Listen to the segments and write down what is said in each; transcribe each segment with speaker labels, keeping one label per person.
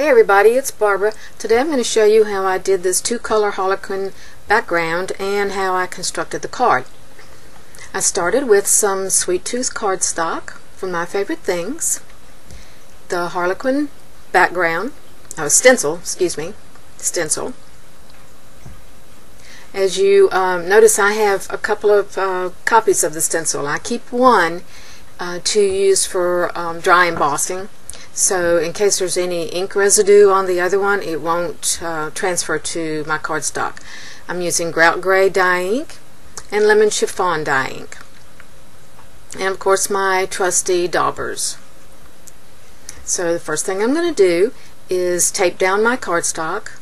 Speaker 1: Hey everybody, it's Barbara. Today I'm going to show you how I did this two-color Harlequin background and how I constructed the card. I started with some Sweet Tooth cardstock from My Favorite Things, the Harlequin background, stencil. As you notice, I have a couple of copies of the stencil. I keep one to use for dry embossing. So in case there's any ink residue on the other one, it won't transfer to my cardstock. I'm using Grout Gray dye ink and Lemon Chiffon dye ink. And of course my trusty daubers. So the first thing I'm going to do is tape down my cardstock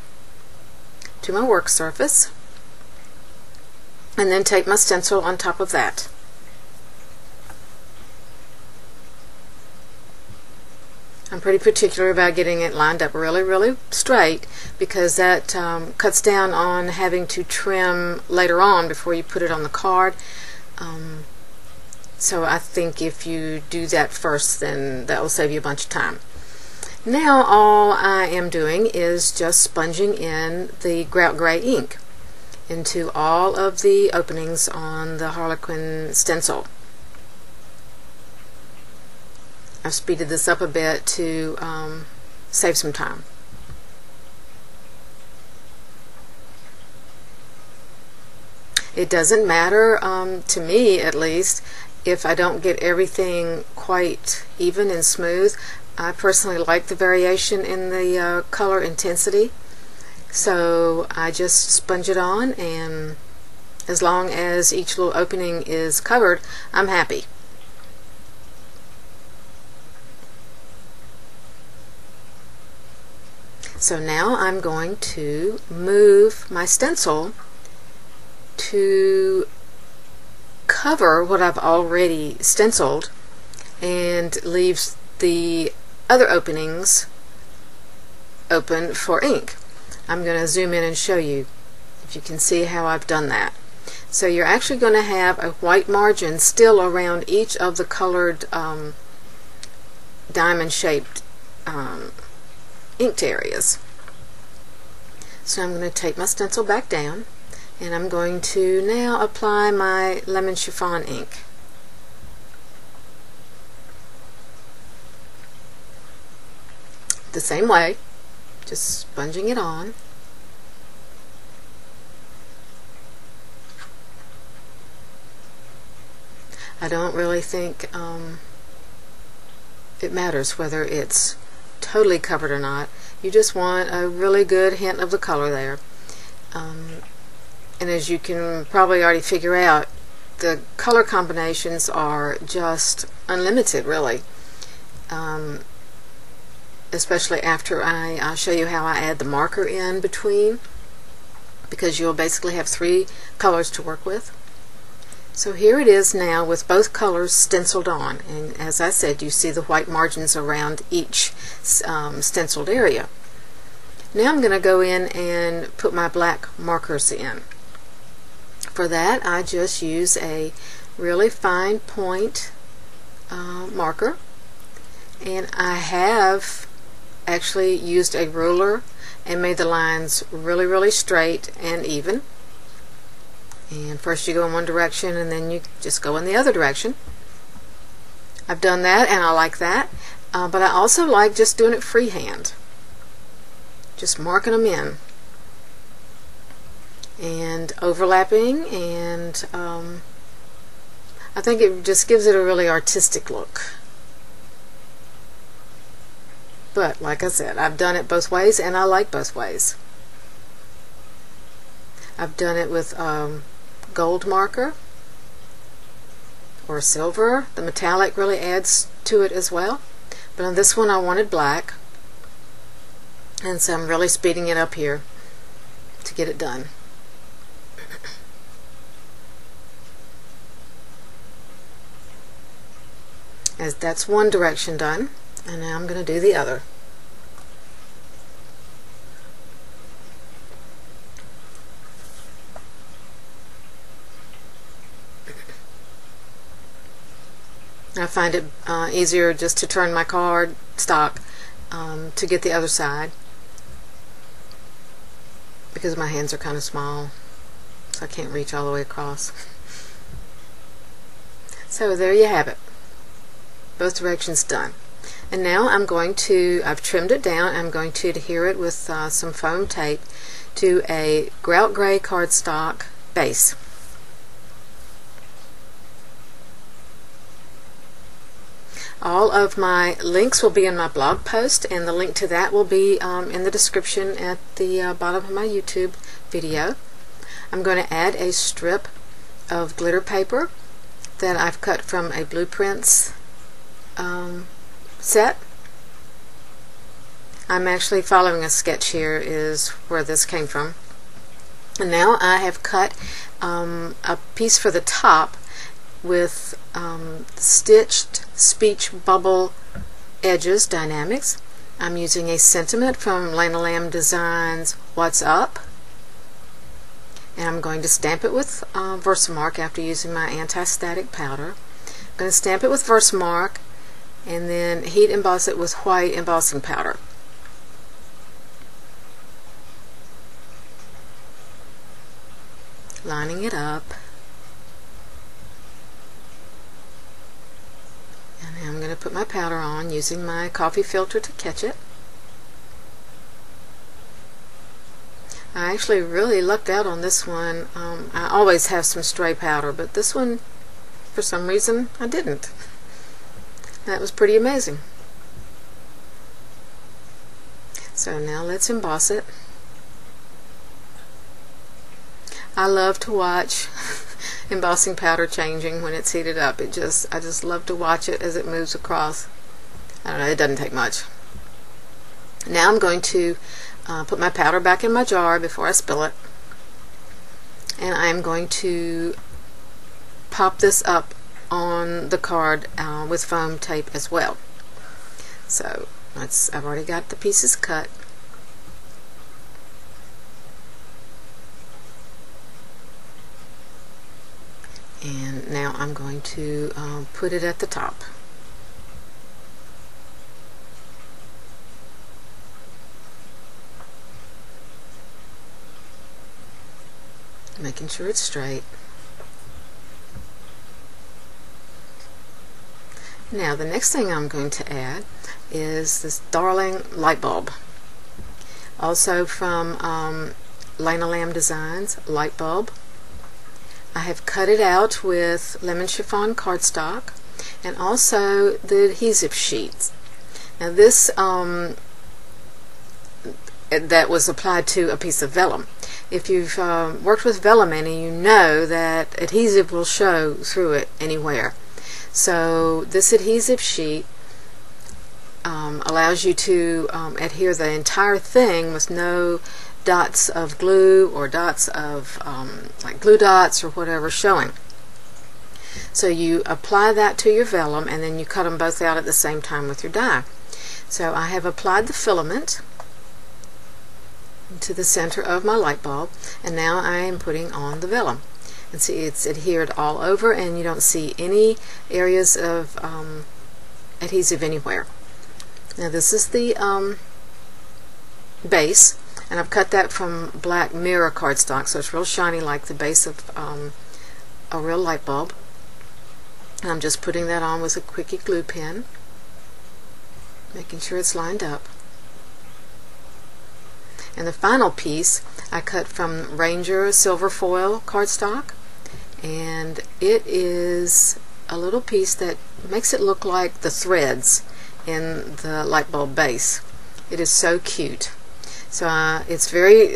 Speaker 1: to my work surface and then tape my stencil on top of that. I'm pretty particular about getting it lined up really straight because that cuts down on having to trim later on before you put it on the card. So I think if you do that first, then that will save you a bunch of time. Now all I am doing is just sponging in the Grout Gray ink into all of the openings on the Harlequin stencil. I've speeded this up a bit to save some time. It doesn't matter, to me at least, if I don't get everything quite even and smooth. I personally like the variation in the color intensity, so I just sponge it on, and as long as each little opening is covered, I'm happy. So now I'm going to move my stencil to cover what I've already stenciled and leave the other openings open for ink. I'm going to zoom in and show you if you can see how I've done that. So you're actually going to have a white margin still around each of the colored diamond shaped inked areas. So I'm going to take my stencil back down and I'm going to now apply my Lemon Chiffon ink. The same way, just sponging it on. I don't really think it matters whether it's totally covered or not. You just want a really good hint of the color there. And as you can probably already figure out, the color combinations are just unlimited, really. Especially after I show you how I add the marker in between, because you'll basically have 3 colors to work with. So here it is now with both colors stenciled on, and as I said, you see the white margins around each stenciled area. Now I'm going to go in and put my black markers in. For that I just use a really fine point marker, and I have actually used a ruler and made the lines really straight and even. And first you go in one direction and then you just go in the other direction. I've done that and I like that, but I also like just doing it freehand, just marking them in and overlapping, and I think it just gives it a really artistic look. But like I said, I've done it both ways and I like both ways. I've done it with gold marker or silver. The metallic really adds to it as well, but on this one I wanted black, and so I'm really speeding it up here to get it done. As that's one direction done, and now I'm going to do the other. I find it easier just to turn my card stock to get the other side, because my hands are kind of small, so I can't reach all the way across. So there you have it. Both directions done. And now I've trimmed it down. I'm going to adhere it with some foam tape to a Grout Gray cardstock base. All of my links will be in my blog post, and the link to that will be in the description at the bottom of my YouTube video. I'm going to add a strip of glitter paper that I've cut from a Blueprints set. I'm actually following a sketch here, is where this came from. And now I have cut a piece for the top with stitched Speech Bubble Edges Die-namics. I'm using a sentiment from Lana Lamb Designs What's Up, and I'm going to stamp it with Versamark after using my anti-static powder. I'm going to stamp it with Versamark and then heat emboss it with white embossing powder. Lining it up. And now I'm going to put my powder on using my coffee filter to catch it. I actually really lucked out on this one. I always have some stray powder, but this one, for some reason, I didn't. That was pretty amazing. So now let's emboss it. I love to watch embossing powder changing when it's heated up. I just love to watch it as it moves across. I don't know, it doesn't take much. Now I'm going to put my powder back in my jar before I spill it, and I'm going to pop this up on the card with foam tape as well. So I've already got the pieces cut. And now I'm going to put it at the top. Making sure it's straight. Now the next thing I'm going to add is this darling light bulb. Also from Lana Lamb Designs Light Bulb. I have cut it out with lemon chiffon cardstock and also the adhesive sheets. Now this that was applied to a piece of vellum. If you've worked with vellum any, you know that adhesive will show through it anywhere. So this adhesive sheet allows you to adhere the entire thing with no dots of glue or dots of like glue dots or whatever showing. So you apply that to your vellum and then you cut them both out at the same time with your die. So I have applied the filament to the center of my light bulb, and now I am putting on the vellum. And see, it's adhered all over and you don't see any areas of adhesive anywhere. Now this is the base, and I've cut that from black mirror cardstock, so it's real shiny like the base of a real light bulb. And I'm just putting that on with a Quickie Glue Pen, making sure it's lined up. And the final piece I cut from Ranger silver foil cardstock, and it is a little piece that makes it look like the threads in the light bulb base. It is so cute. So it's very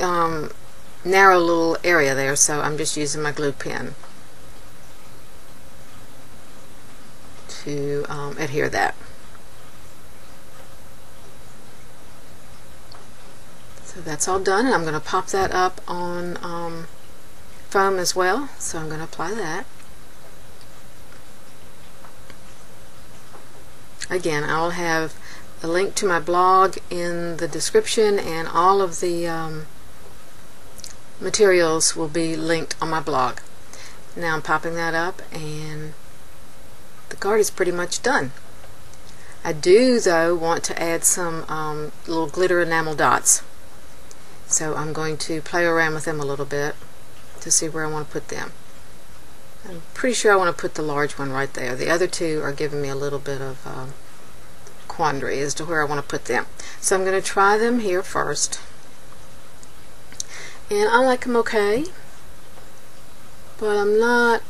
Speaker 1: narrow little area there, so I'm just using my glue pen to adhere that. So that's all done, and I'm going to pop that up on foam as well. So I'm going to apply that. Again, I'll have a link to my blog in the description, and all of the materials will be linked on my blog. Now I'm popping that up, and the card is pretty much done. I do, though, want to add some little glitter enamel dots. So I'm going to play around with them a little bit to see where I want to put them. I'm pretty sure I want to put the large one right there. The other two are giving me a little bit of quandary as to where I want to put them. So I'm going to try them here first. And I like them okay, but I'm not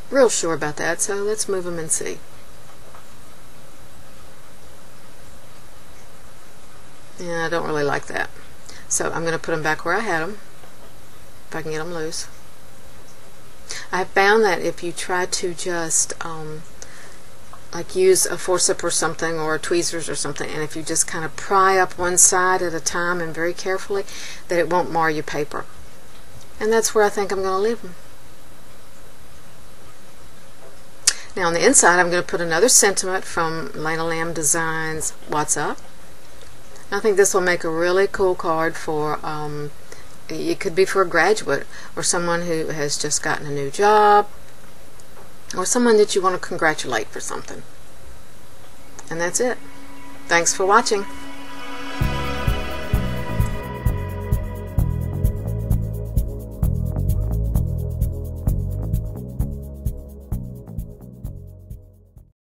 Speaker 1: real sure about that, so let's move them and see. Yeah, I don't really like that. So I'm going to put them back where I had them, if I can get them loose. I found that if you try to just like use a forceps or something, or tweezers or something, and if you just kind of pry up one side at a time and very carefully, that it won't mar your paper. And that's where I think I'm going to leave them. Now on the inside I'm going to put another sentiment from Lena Lamb Designs What's Up. I think this will make a really cool card for, it could be for a graduate or someone who has just gotten a new job, or someone that you want to congratulate for something. And that's it. Thanks for watching.